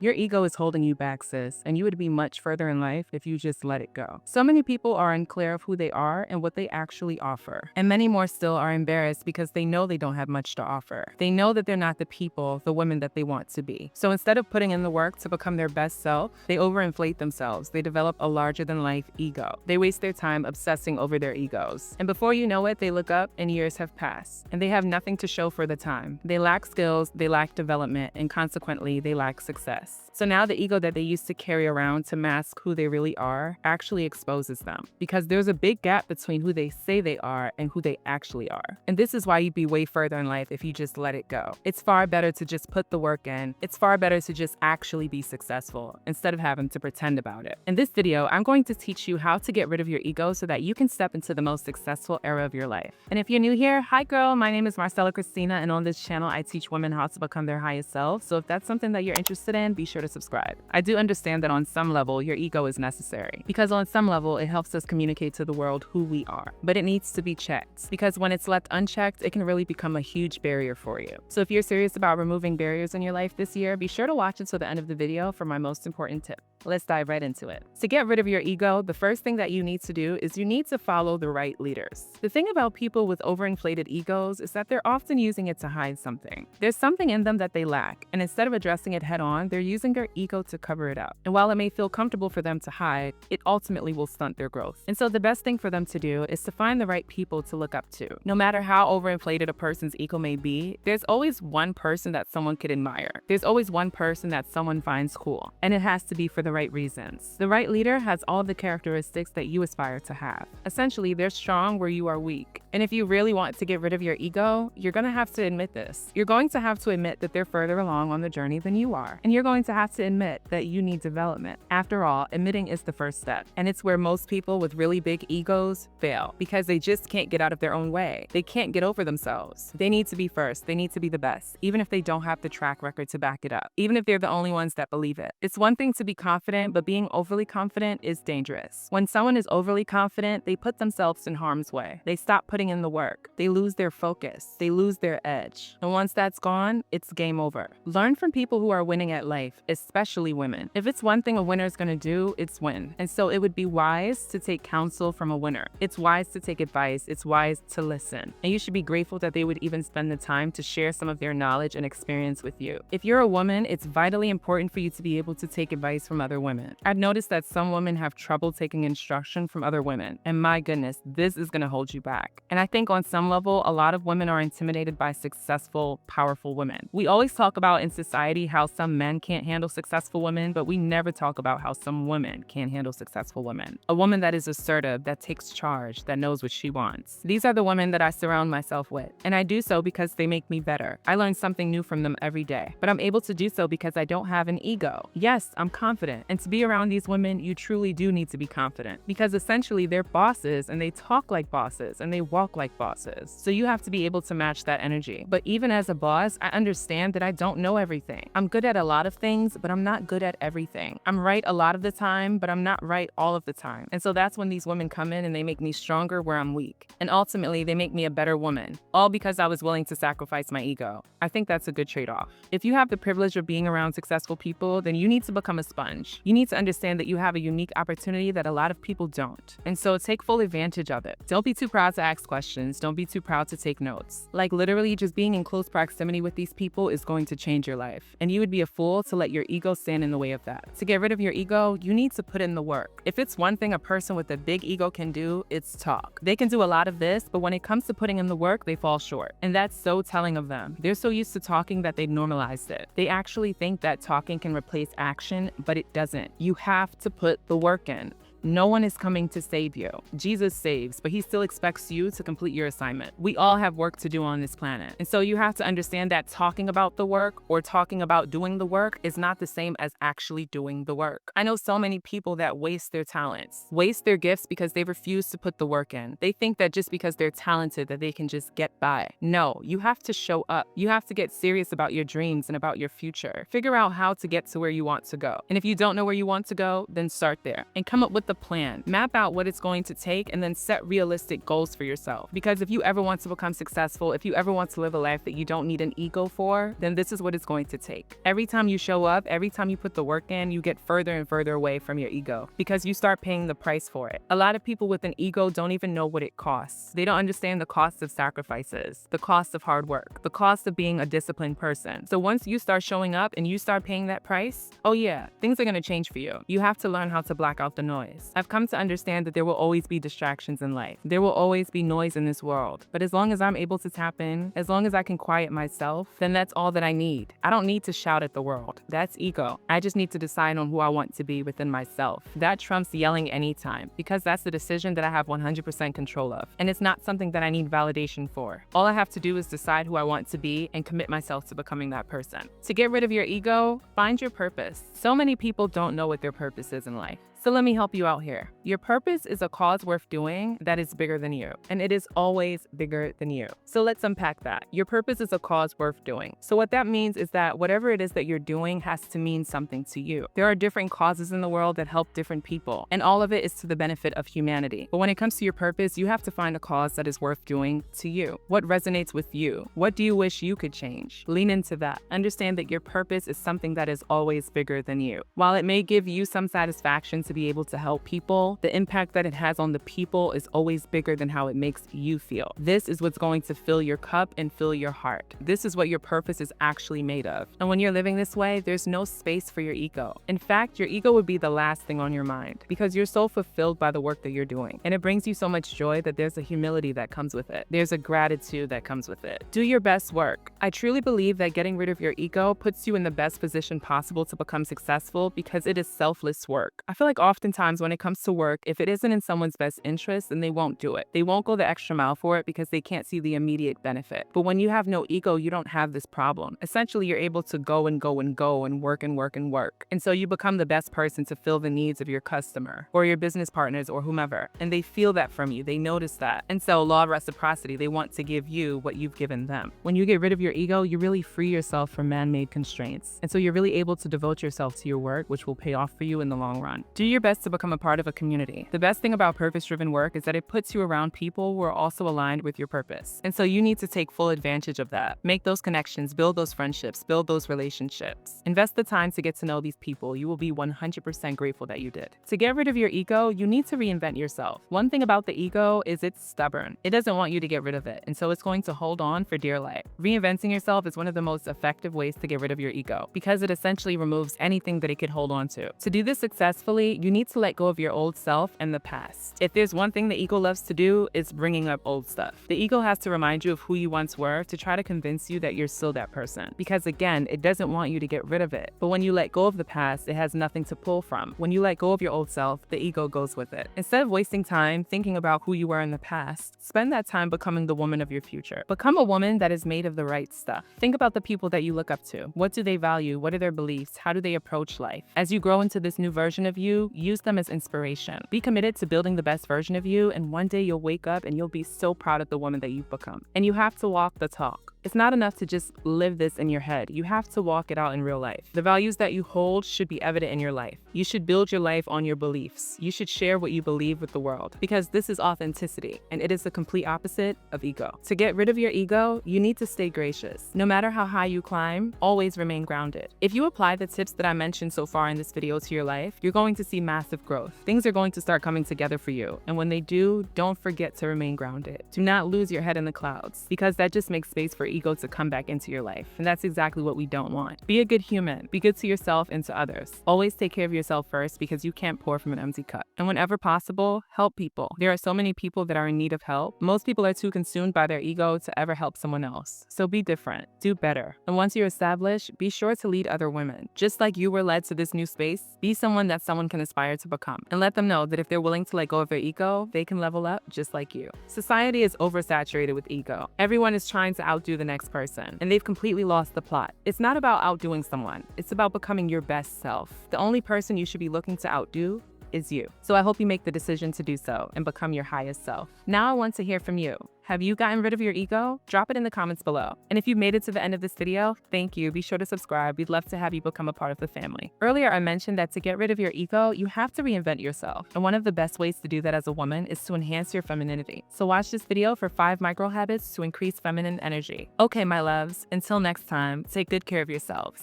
Your ego is holding you back, sis, and you would be much further in life if you just let it go. So many people are unclear of who they are and what they actually offer. And many more still are embarrassed because they know they don't have much to offer. They know that they're not the people, the women that they want to be. So instead of putting in the work to become their best self, they overinflate themselves. They develop a larger-than-life ego. They waste their time obsessing over their egos. And before you know it, they look up and years have passed. And they have nothing to show for the time. They lack skills, they lack development, and consequently, they lack success. So now the ego that they used to carry around to mask who they really are actually exposes them, because there's a big gap between who they say they are and who they actually are. And this is why you'd be way further in life if you just let it go. It's far better to just put the work in. It's far better to just actually be successful instead of having to pretend about it. In this video, I'm going to teach you how to get rid of your ego so that you can step into the most successful era of your life. And if you're new here, hi girl, my name is Marsella Christina, and on this channel, I teach women how to become their highest selves. So if that's something that you're interested in, be sure to subscribe. I do understand that on some level, your ego is necessary, because on some level, it helps us communicate to the world who we are. But it needs to be checked, because when it's left unchecked, it can really become a huge barrier for you. So if you're serious about removing barriers in your life this year, be sure to watch until the end of the video for my most important tip. Let's dive right into it. To get rid of your ego, the first thing that you need to do is you need to follow the right leaders. The thing about people with overinflated egos is that they're often using it to hide something. There's something in them that they lack, and instead of addressing it head on, they're using their ego to cover it up. And while it may feel comfortable for them to hide, it ultimately will stunt their growth. And so the best thing for them to do is to find the right people to look up to. No matter how overinflated a person's ego may be, there's always one person that someone could admire. There's always one person that someone finds cool, and it has to be for the right reasons. The right leader has all the characteristics that you aspire to have. Essentially, they're strong where you are weak. And if you really want to get rid of your ego, you're going to have to admit this. You're going to have to admit that they're further along on the journey than you are. And you're going to have to admit that you need development. After all, admitting is the first step. And it's where most people with really big egos fail, because they just can't get out of their own way. They can't get over themselves. They need to be first. They need to be the best, even if they don't have the track record to back it up, even if they're the only ones that believe it. It's one thing to be confident, but being overly confident is dangerous. When someone is overly confident, they put themselves in harm's way. They stop putting in the work. They lose their focus. They lose their edge. And once that's gone, it's game over. Learn from people who are winning at life, especially women. If it's one thing a winner is going to do, it's win. And so it would be wise to take counsel from a winner. It's wise to take advice. It's wise to listen. And you should be grateful that they would even spend the time to share some of their knowledge and experience with you. If you're a woman, it's vitally important for you to be able to take advice from other women. I've noticed that some women have trouble taking instruction from other women. And my goodness, this is going to hold you back. And I think on some level, a lot of women are intimidated by successful, powerful women. We always talk about in society how some men can't handle successful women, but we never talk about how some women can't handle successful women. A woman that is assertive, that takes charge, that knows what she wants. These are the women that I surround myself with. And I do so because they make me better. I learn something new from them every day. But I'm able to do so because I don't have an ego. Yes, I'm confident. And to be around these women, you truly do need to be confident, because essentially they're bosses and they talk like bosses and they walk like bosses. So you have to be able to match that energy. But even as a boss, I understand that I don't know everything. I'm good at a lot of things, but I'm not good at everything. I'm right a lot of the time, but I'm not right all of the time. And so that's when these women come in and they make me stronger where I'm weak. And ultimately, they make me a better woman, all because I was willing to sacrifice my ego. I think that's a good trade-off. If you have the privilege of being around successful people, then you need to become a sponge. You need to understand that you have a unique opportunity that a lot of people don't. And so take full advantage of it. Don't be too proud to ask questions. Don't be too proud to take notes. Like literally just being in close proximity with these people is going to change your life. And you would be a fool to let your ego stand in the way of that. To get rid of your ego, you need to put in the work. If it's one thing a person with a big ego can do, it's talk. They can do a lot of this, but when it comes to putting in the work, they fall short. And that's so telling of them. They're so used to talking that they've normalized it. They actually think that talking can replace action, but it doesn't. You have to put the work in. No one is coming to save you. Jesus saves, but he still expects you to complete your assignment. We all have work to do on this planet. And so you have to understand that talking about the work or talking about doing the work is not the same as actually doing the work. I know so many people that waste their talents, waste their gifts because they refuse to put the work in. They think that just because they're talented that they can just get by. No, you have to show up. You have to get serious about your dreams and about your future. Figure out how to get to where you want to go. And if you don't know where you want to go, then start there and come up with the plan, map out what it's going to take, and then set realistic goals for yourself. Because if you ever want to become successful, if you ever want to live a life that you don't need an ego for, then this is what it's going to take. Every time you show up, every time you put the work in, you get further and further away from your ego because you start paying the price for it. A lot of people with an ego don't even know what it costs. They don't understand the cost of sacrifices, the cost of hard work, the cost of being a disciplined person. So once you start showing up and you start paying that price, oh yeah, things are going to change for you. You have to learn how to block out the noise. I've come to understand that there will always be distractions in life. There will always be noise in this world. But as long as I'm able to tap in, as long as I can quiet myself, then that's all that I need. I don't need to shout at the world. That's ego. I just need to decide on who I want to be within myself. That trumps yelling anytime, because that's the decision that I have 100% control of. And it's not something that I need validation for. All I have to do is decide who I want to be and commit myself to becoming that person. To get rid of your ego, find your purpose. So many people don't know what their purpose is in life. So let me help you out here. Your purpose is a cause worth doing that is bigger than you, and it is always bigger than you. So let's unpack that. Your purpose is a cause worth doing. So what that means is that whatever it is that you're doing has to mean something to you. There are different causes in the world that help different people, and all of it is to the benefit of humanity. But when it comes to your purpose, you have to find a cause that is worth doing to you. What resonates with you? What do you wish you could change? Lean into that. Understand that your purpose is something that is always bigger than you. While it may give you some satisfaction to be able to help people, the impact that it has on the people is always bigger than how it makes you feel. This is what's going to fill your cup and fill your heart. This is what your purpose is actually made of. And when you're living this way, there's no space for your ego. In fact, your ego would be the last thing on your mind because you're so fulfilled by the work that you're doing. And it brings you so much joy that there's a humility that comes with it. There's a gratitude that comes with it. Do your best work. I truly believe that getting rid of your ego puts you in the best position possible to become successful because it is selfless work. I feel like oftentimes when it comes to work, if it isn't in someone's best interest, then they won't do it. They won't go the extra mile for it because they can't see the immediate benefit. But when you have no ego, you don't have this problem. Essentially, you're able to go and go and go and work and work and work. And so you become the best person to fill the needs of your customer or your business partners or whomever. And they feel that from you. They notice that. And so law of reciprocity, they want to give you what you've given them. When you get rid of your ego, you really free yourself from man-made constraints. And so you're really able to devote yourself to your work, which will pay off for you in the long run. Do your best to become a part of a community. The best thing about purpose-driven work is that it puts you around people who are also aligned with your purpose. And so you need to take full advantage of that. Make those connections, build those friendships, build those relationships. Invest the time to get to know these people. You will be 100% grateful that you did. To get rid of your ego, you need to reinvent yourself. One thing about the ego is it's stubborn. It doesn't want you to get rid of it, and so it's going to hold on for dear life. Reinventing yourself is one of the most effective ways to get rid of your ego because it essentially removes anything that it could hold on to. To do this successfully, you need to let go of your old self and the past. If there's one thing the ego loves to do, it's bringing up old stuff. The ego has to remind you of who you once were to try to convince you that you're still that person. Because again, it doesn't want you to get rid of it. But when you let go of the past, it has nothing to pull from. When you let go of your old self, the ego goes with it. Instead of wasting time thinking about who you were in the past, spend that time becoming the woman of your future. Become a woman that is made of the right stuff. Think about the people that you look up to. What do they value? What are their beliefs? How do they approach life? As you grow into this new version of you, use them as inspiration. Be committed to building the best version of you, and one day you'll wake up and you'll be so proud of the woman that you've become. And you have to walk the talk. It's not enough to just live this in your head. You have to walk it out in real life. The values that you hold should be evident in your life. You should build your life on your beliefs. You should share what you believe with the world because this is authenticity and it is the complete opposite of ego. To get rid of your ego, you need to stay gracious. No matter how high you climb, always remain grounded. If you apply the tips that I mentioned so far in this video to your life, you're going to see massive growth. Things are going to start coming together for you. And when they do, don't forget to remain grounded. Do not lose your head in the clouds because that just makes space for ego to come back into your life. And that's exactly what we don't want. Be a good human. Be good to yourself and to others. Always take care of yourself first because you can't pour from an empty cup. And whenever possible, help people. There are so many people that are in need of help. Most people are too consumed by their ego to ever help someone else. So be different. Do better. And once you're established, be sure to lead other women. Just like you were led to this new space, be someone that someone can aspire to become. And let them know that if they're willing to let go of their ego, they can level up just like you. Society is oversaturated with ego. Everyone is trying to outdo the next person, and they've completely lost the plot. It's not about outdoing someone. It's about becoming your best self. The only person you should be looking to outdo is you. So I hope you make the decision to do so and become your highest self. Now I want to hear from you. Have you gotten rid of your ego? Drop it in the comments below. And if you've made it to the end of this video, thank you. Be sure to subscribe. We'd love to have you become a part of the family. Earlier, I mentioned that to get rid of your ego, you have to reinvent yourself. And one of the best ways to do that as a woman is to enhance your femininity. So watch this video for 5 micro habits to increase feminine energy. Okay, my loves, until next time, take good care of yourselves.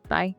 Bye.